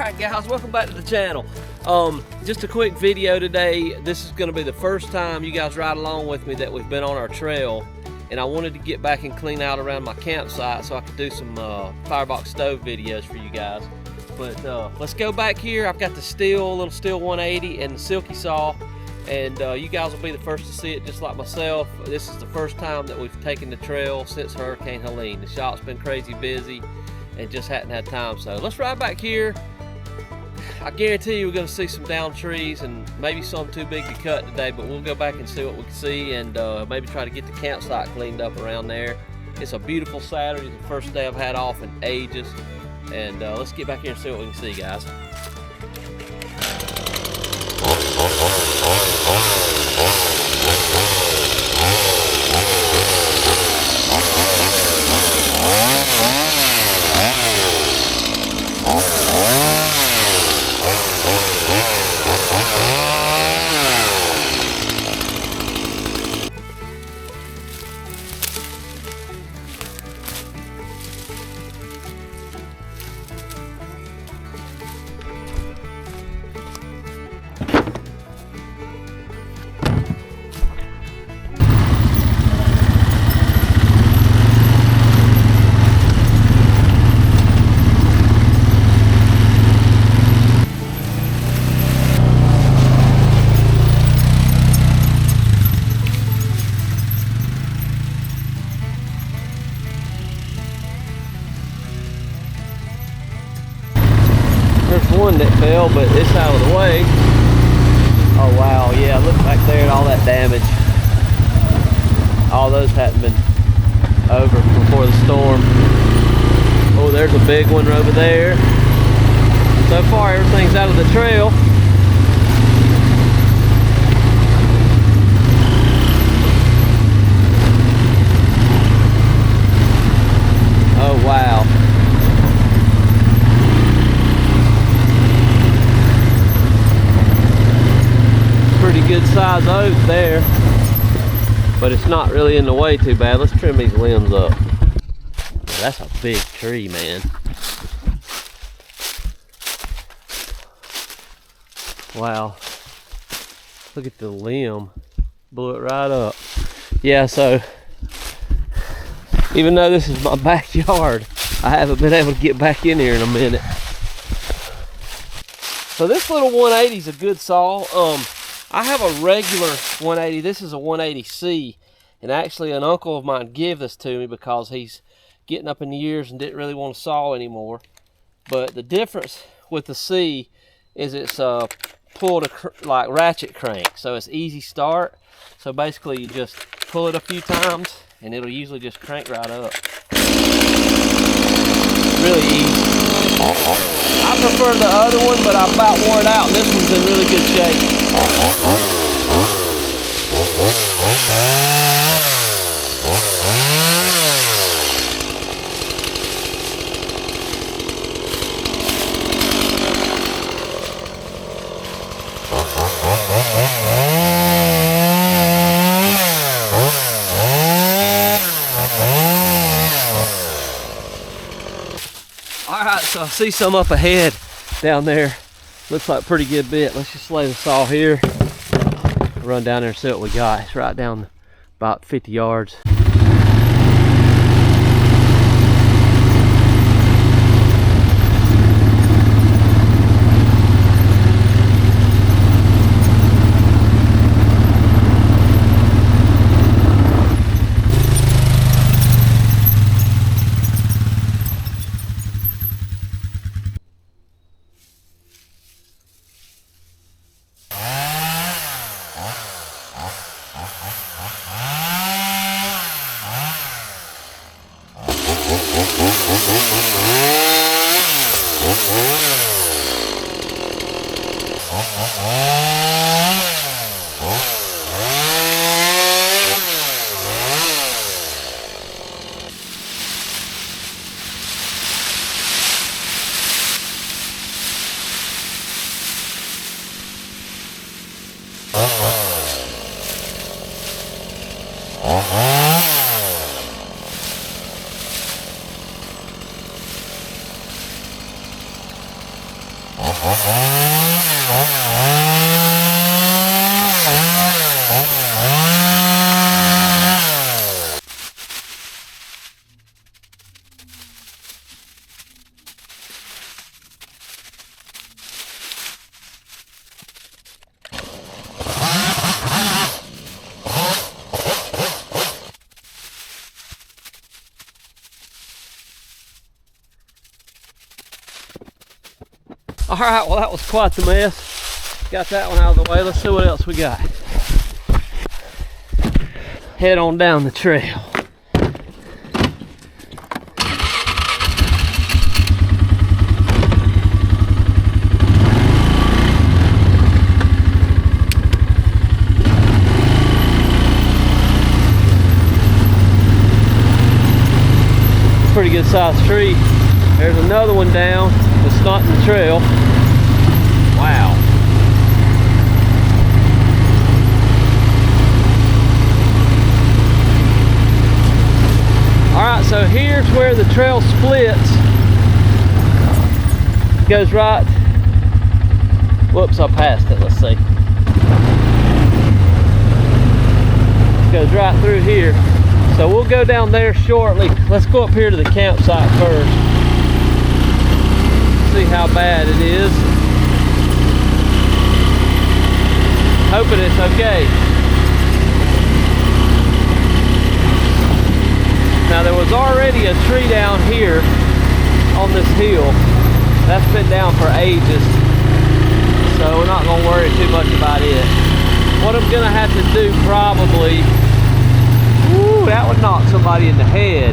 Alright guys, welcome back to the channel. Just a quick video today. This is going to be the first time you guys ride along with me that we've been on our trail, and I wanted to get back and clean out around my campsite so I could do some firebox stove videos for you guys. But let's go back here. I've got the little steel 180 and the silky saw, and you guys will be the first to see it just like myself. This is the first time that we've taken the trail since Hurricane Helene. The shop's been crazy busy and just hadn't had time, so let's ride back here. I guarantee you we're going to see some down trees and maybe some too big to cut today, but we'll go back and see what we can see, and maybe try to get the campsite cleaned up around there. It's a beautiful Saturday. It's the first day I've had off in ages, and let's get back here and see what we can see, guys. There's one that fell, but it's out of the way. Oh wow, yeah, look back there at all that damage. All those hadn't been over before the storm. Oh, there's a big one over there. So far, everything's out of the trail. Oh wow. Pretty good size oak there, but it's not really in the way too bad. Let's trim these limbs up. That's a big tree, man. Wow, look at the limb, blew it right up. Yeah, so even though this is my backyard, I haven't been able to get back in here in a minute. So this little 180 is a good saw. I have a regular 180. This is a 180C, and actually an uncle of mine gave this to me because he's getting up in the years and didn't really want to saw anymore. But the difference with the C is it's pulled like ratchet crank, so it's easy start. So basically you just pull it a few times and it'll usually just crank right up. Really easy. I prefer the other one, but I about wore it out, and this one's in really good shape. Alright, so I see some up ahead down there. Looks like a pretty good bit. Let's just lay the saw here. Run down there and see what we got. It's right down about 50 yards. All right, well, that was quite the mess. Got that one out of the way. Let's see what else we got. Head on down the trail. Pretty good sized tree. There's another one down. It's not in the trail. Wow. Alright, so here's where the trail splits. Goes right. Whoops, I passed it. Let's see. Goes right through here. So we'll go down there shortly. Let's go up here to the campsite first. See how bad it is. Hoping it's okay. Now there was already a tree down here on this hill. That's been down for ages. So we're not gonna worry too much about it. What I'm gonna have to do probably, ooh, that would knock somebody in the head,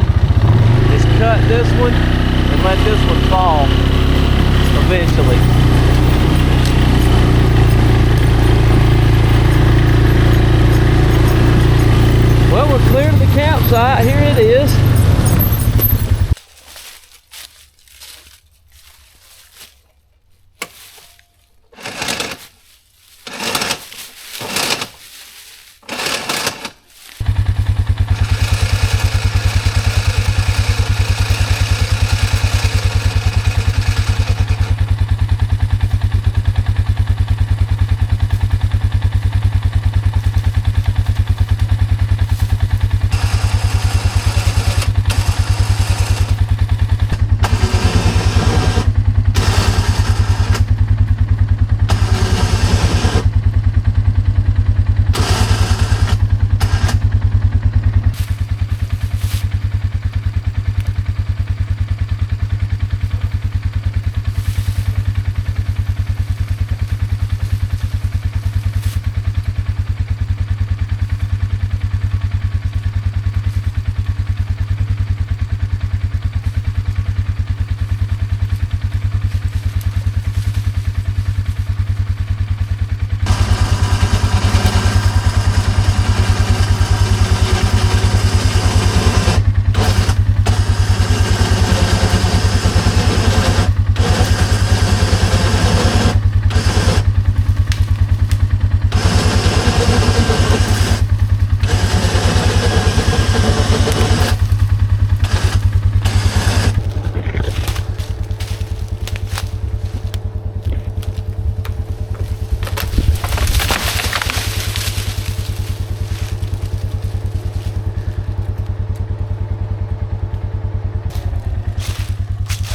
is cut this one and let this one fall eventually. Well, we're clear to the campsite. Here it is.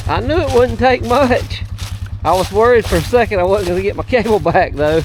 I knew it wouldn't take much. I was worried for a second I wasn't going to get my cable back though.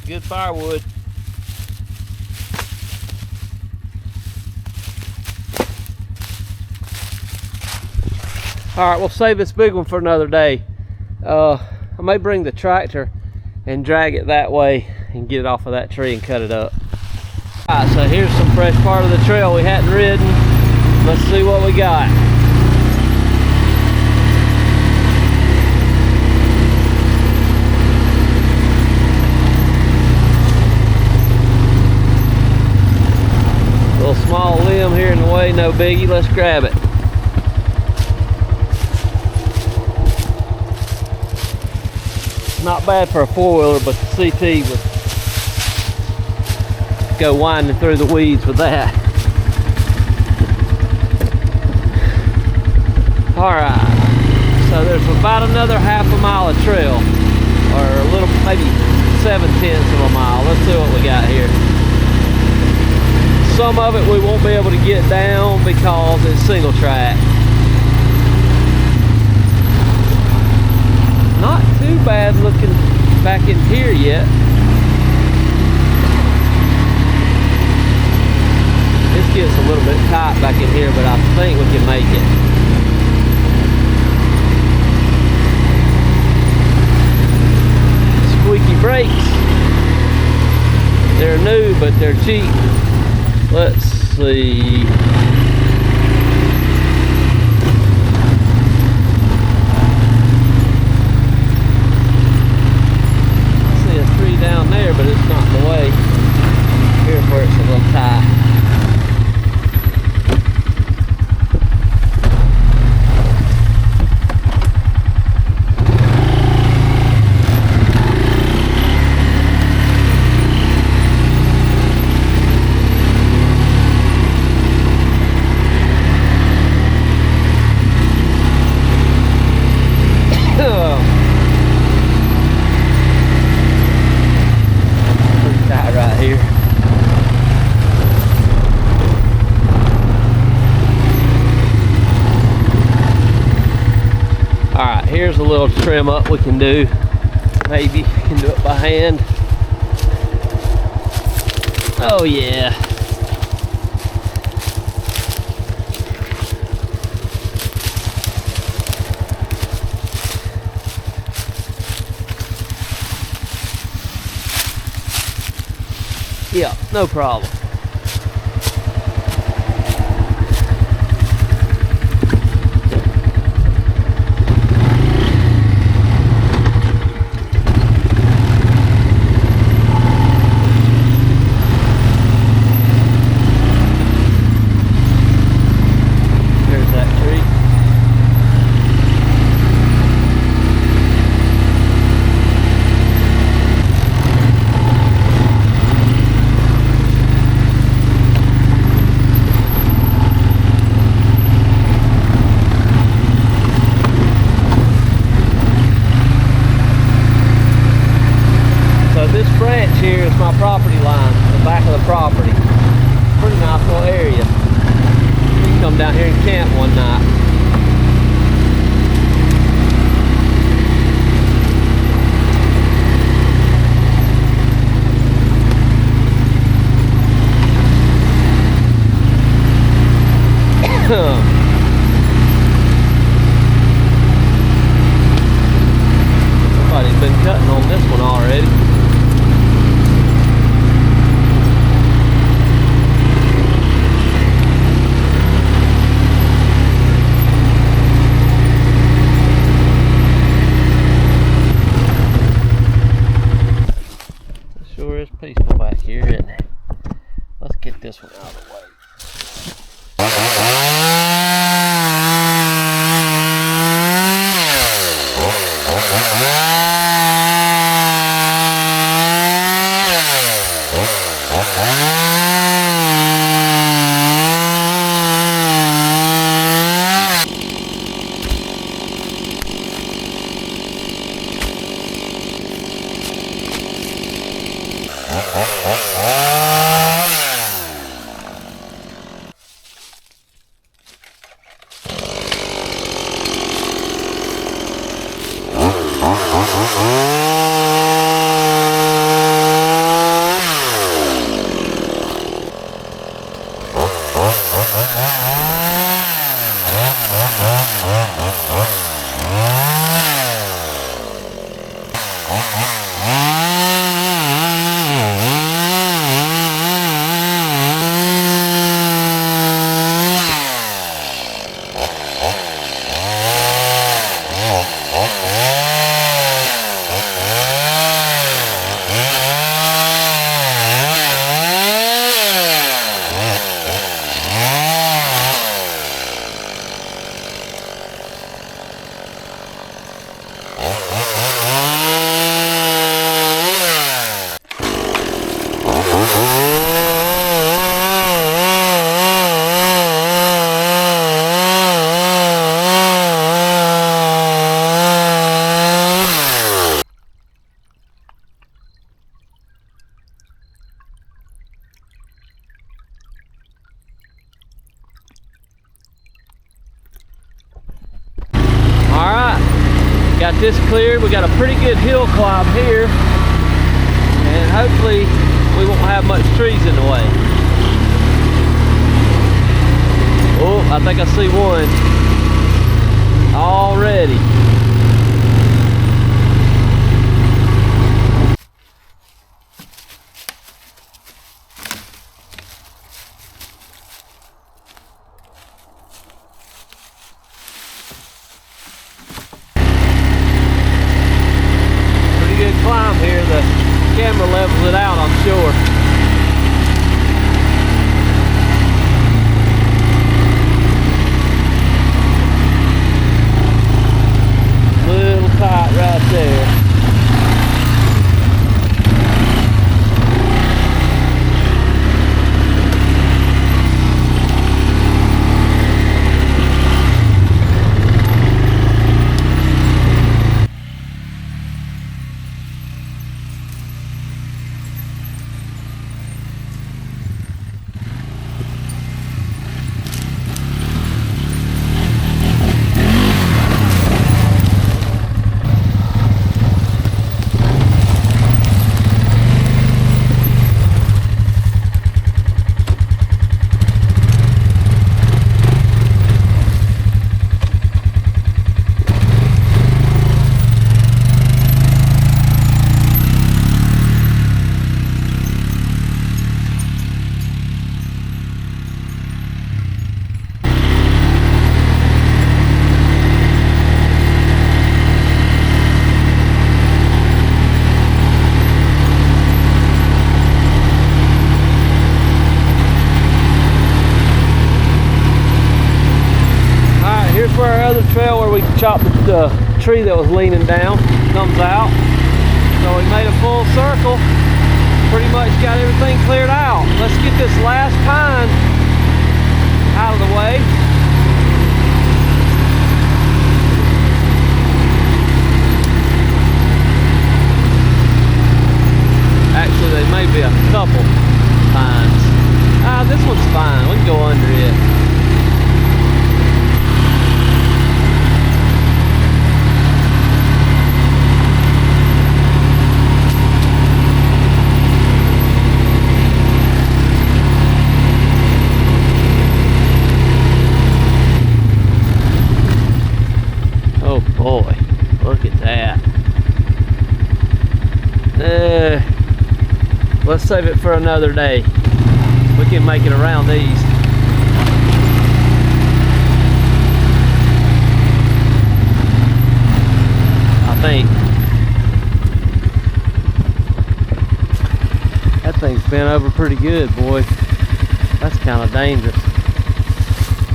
Good firewood. All right, we'll save this big one for another day. I may bring the tractor and drag it that way and get it off of that tree and cut it up. Alright, so here's some fresh part of the trail we hadn't ridden. Let's see what we got. Little small limb here in the way, no biggie, let's grab it. Not bad for a four-wheeler, but the CT would go winding through the weeds with that. Alright, so there's about another half a mile of trail, or a little, maybe 7/10 of a mile. Let's see what we got here. Some of it we won't be able to get down because it's single track. Not too bad looking back in here yet. This gets a little bit tight back in here, but I think we can make it. Squeaky brakes. They're new, but they're cheap. Let's see. Down there, but it's not in the way. Here's where it's a little tight. Here's a little trim up we can do. Maybe you can do it by hand. Oh yeah. Yeah, no problem. Here is my property line, the back of the property. Pretty nice little area. You can come down here and camp one night. Somebody's been cutting on this one already. Peaceful back here, isn't it? Let's get this one out of the way. Got this cleared. We got a pretty good hill climb here, and hopefully we won't have much trees in the way. Oh, I think I see one already. Climb here, the camera levels it out, I'm sure. Little tight right there. For our other trail where we chopped the tree that was leaning down, comes out. So we made a full circle, pretty much got everything cleared out. Let's get this last pine out of the way. Actually, there may be a couple pines. This one's fine, we can go under it. Boy, look at that. Let's save it for another day. We can make it around these. I think. That thing's bent over pretty good, boy. That's kind of dangerous.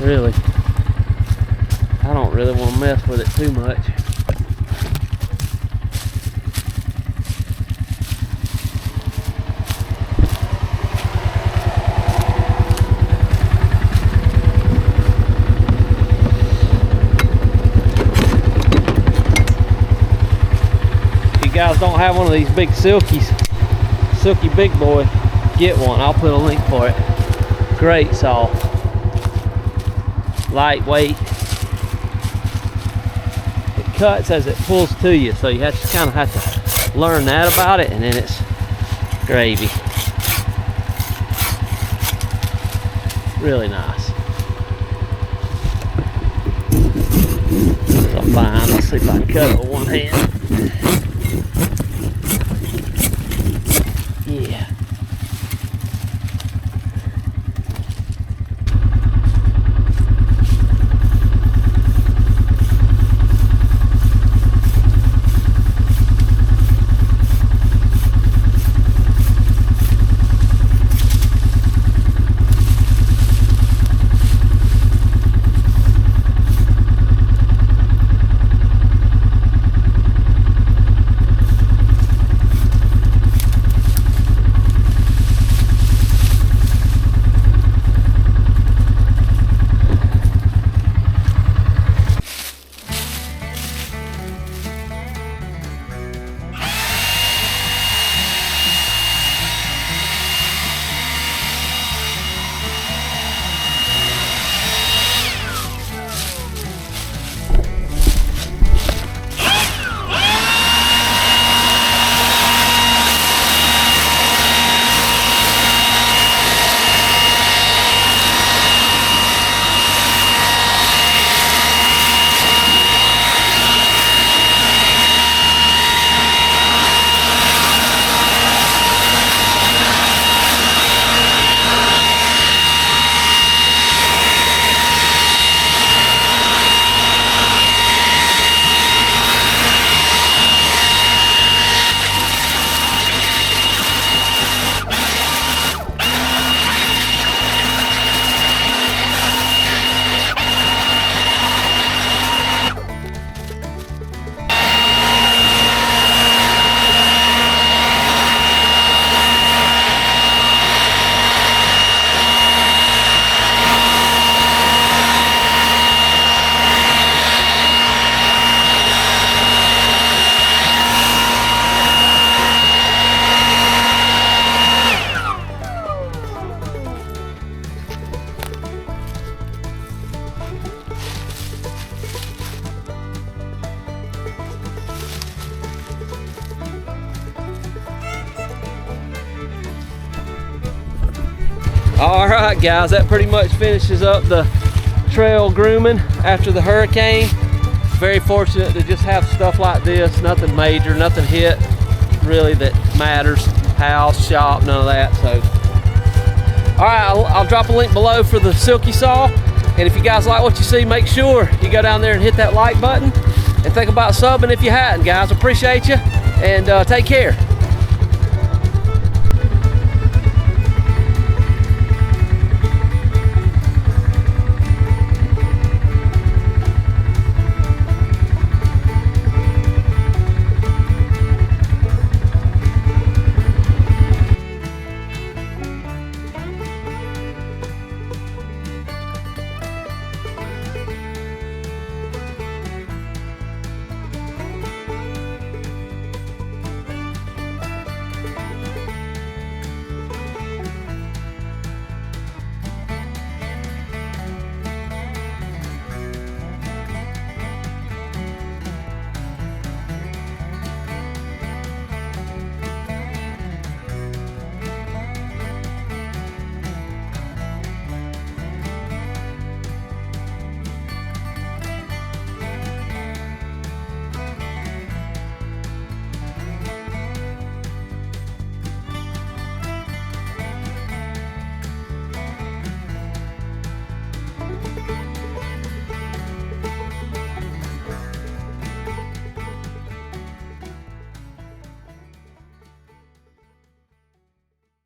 Really. I don't really want to mess with it too much. If you guys don't have one of these big silky big boy, get one. I'll put a link for it. Great saw. Lightweight. Cuts as it pulls to you, so you have to kind of have to learn that about it, and then it's gravy. Really nice. So fine. Let's see if I can cut it with one hand. Yeah. All right, guys, that pretty much finishes up the trail grooming after the hurricane. Very fortunate to just have stuff like this. Nothing major, nothing hit really that matters. House, shop, none of that. So, all right, I'll drop a link below for the Silky Saw. And if you guys like what you see, make sure you go down there and hit that like button. And think about subbing if you hadn't, guys. Appreciate you, and take care.